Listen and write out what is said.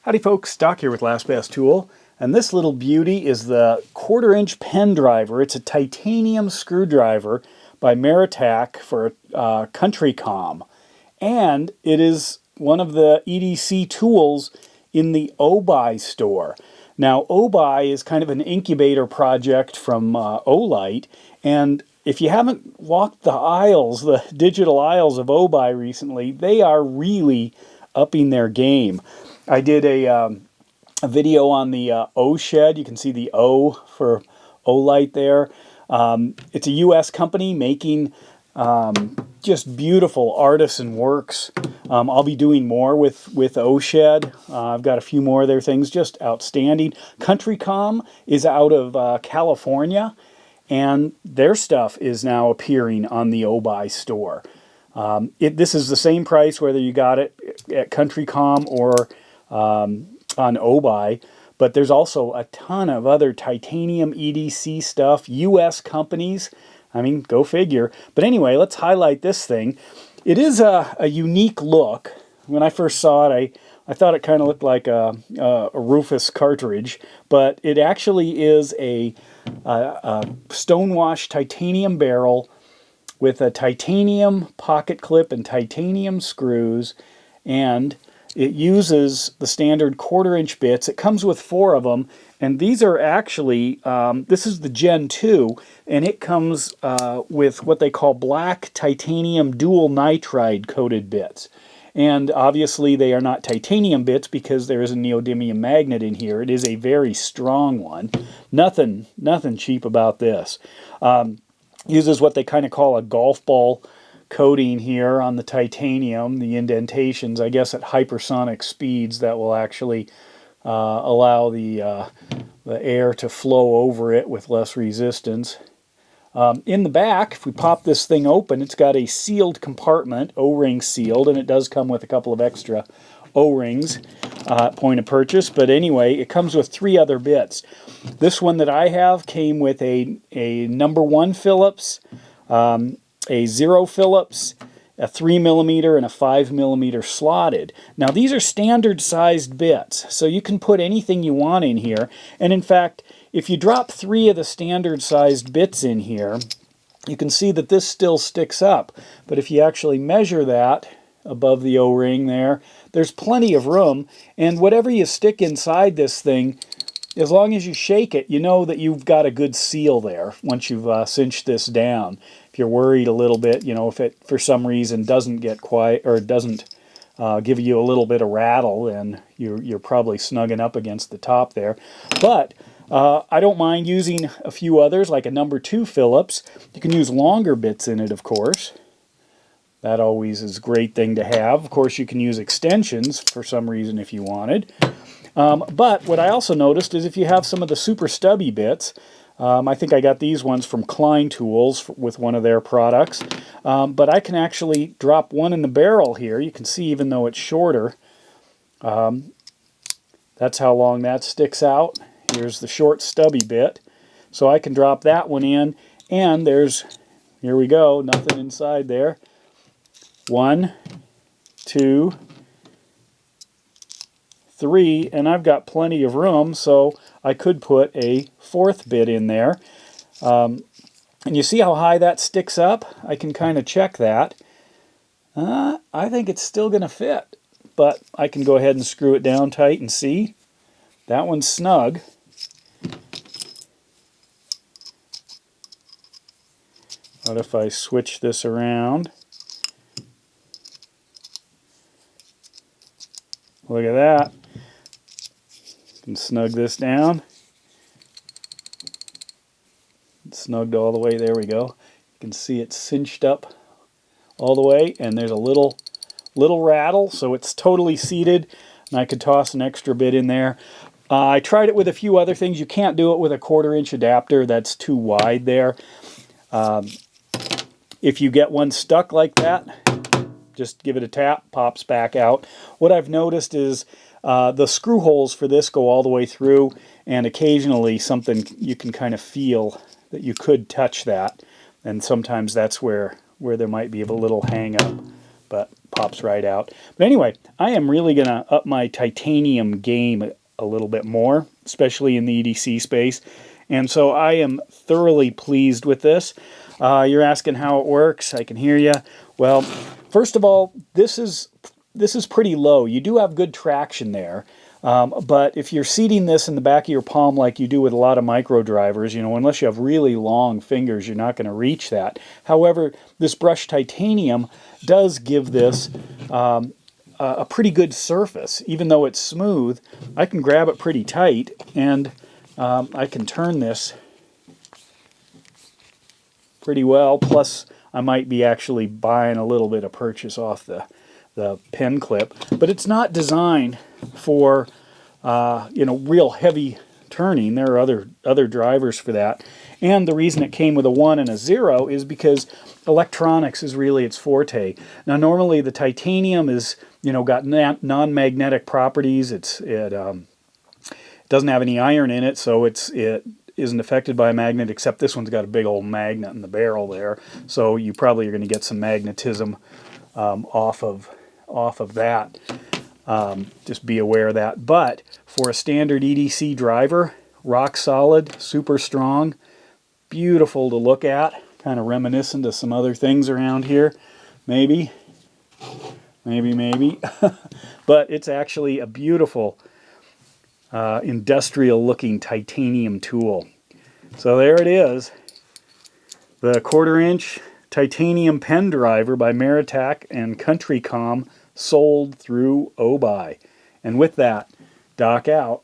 Howdy folks, Doc here with Last Best Tool, and this little beauty is the 1/4" pen driver. It's a titanium screwdriver by Meritac for COUNTYCOMM, and it is one of the EDC tools in the Obuy store. Now Obuy is kind of an incubator project from Olight, and if you haven't walked the aisles, the digital aisles of Obuy recently, they are really upping their game. I did a video on the O shed. You can see the O for Olight there. It's a U.S. company making just beautiful artisan works. I'll be doing more with O shed. I've got a few more of their things, just outstanding. COUNTYCOMM is out of California, and their stuff is now appearing on the Obuy store. This is the same price whether you got it at COUNTYCOMM or on Obuy, but there's also a ton of other titanium EDC stuff, U.S. companies. I mean, go figure. But anyway, let's highlight this thing. It is a unique look. When I first saw it, I thought it kind of looked like a Rufus cartridge, but it actually is a stonewashed titanium barrel with a titanium pocket clip and titanium screws, and it uses the standard 1/4" bits. It comes with 4 of them, and these are actually, this is the Gen 2, and it comes with what they call black titanium dual nitride coated bits. And obviously they are not titanium bits because there is a neodymium magnet in here. It is a very strong one. Nothing cheap about this. Uses what they kind of call a golf ball coating here on the titanium, the indentations, I guess at hypersonic speeds that will actually allow the air to flow over it with less resistance. In the back, if we pop this thing open, it's got a sealed compartment, O-ring sealed, and it does come with a couple of extra O-rings at point of purchase. But anyway, it comes with 3 other bits. This one that I have came with a number 1 Phillips, a 0 Phillips, a 3mm, and a 5mm slotted. Now these are standard sized bits, so you can put anything you want in here. And in fact, if you drop 3 of the standard sized bits in here, you can see that this still sticks up. But if you actually measure that above the O-ring there, there's plenty of room, and whatever you stick inside this thing, as long as you shake it, you know that you've got a good seal there once you've cinched this down. If you're worried a little bit, you know, if it for some reason doesn't get quiet or doesn't give you a little bit of rattle, then you're probably snugging up against the top there. But I don't mind using a few others, like a number 2 Phillips. You can use longer bits in it, of course. That always is a great thing to have. Of course, you can use extensions for some reason if you wanted. But what I also noticed is if you have some of the super stubby bits, I think I got these ones from Klein Tools with one of their products, but I can actually drop one in the barrel here. You can see even though it's shorter, that's how long that sticks out. Here's the short stubby bit. So I can drop that one in, and here we go, nothing inside there. 1, 2, 3, and I've got plenty of room, so I could put a 4th bit in there. And you see how high that sticks up? I can kind of check that. I think it's still going to fit, but I can go ahead and screw it down tight and see. That one's snug. What if I switch this around? Look at that. Can snug this down. It's snugged all the way. There we go. You can see it's cinched up all the way, and there's a little rattle, so it's totally seated, and I could toss an extra bit in there. I tried it with a few other things. You can't do it with a 1/4" adapter. That's too wide there. If you get one stuck like that, just give it a tap, pops back out. What I've noticed is the screw holes for this go all the way through, and occasionally something you can kind of feel that you could touch that, and sometimes that's where there might be a little hang up. but pops right out. But anyway, I am really going to up my titanium game a little bit more, especially in the EDC space. And so I am thoroughly pleased with this. You're asking how it works. I can hear you. Well, first of all, this is pretty low. You do have good traction there. But if you're seating this in the back of your palm like you do with a lot of micro drivers, you know, unless you have really long fingers, you're not going to reach that. However, this brushed titanium does give this a pretty good surface. Even though it's smooth, I can grab it pretty tight, and I can turn this pretty well. Plus, I might be actually buying a little bit of purchase off the pen clip. But it's not designed for you know, real heavy turning. There are other drivers for that. And the reason it came with a 1 and a 0 is because electronics is really its forte. Now, normally the titanium is, you know, got non-magnetic properties. It doesn't have any iron in it, so it isn't affected by a magnet, except this one's got a big old magnet in the barrel there. So you probably are going to get some magnetism off of that. Just be aware of that. But for a standard EDC driver, rock solid, super strong, beautiful to look at, kind of reminiscent of some other things around here, maybe. But it's actually a beautiful industrial looking titanium tool. So there it is, the 1/4-inch titanium pen driver by Maritac and COUNTYCOMM, sold through OBI. And with that, Doc out.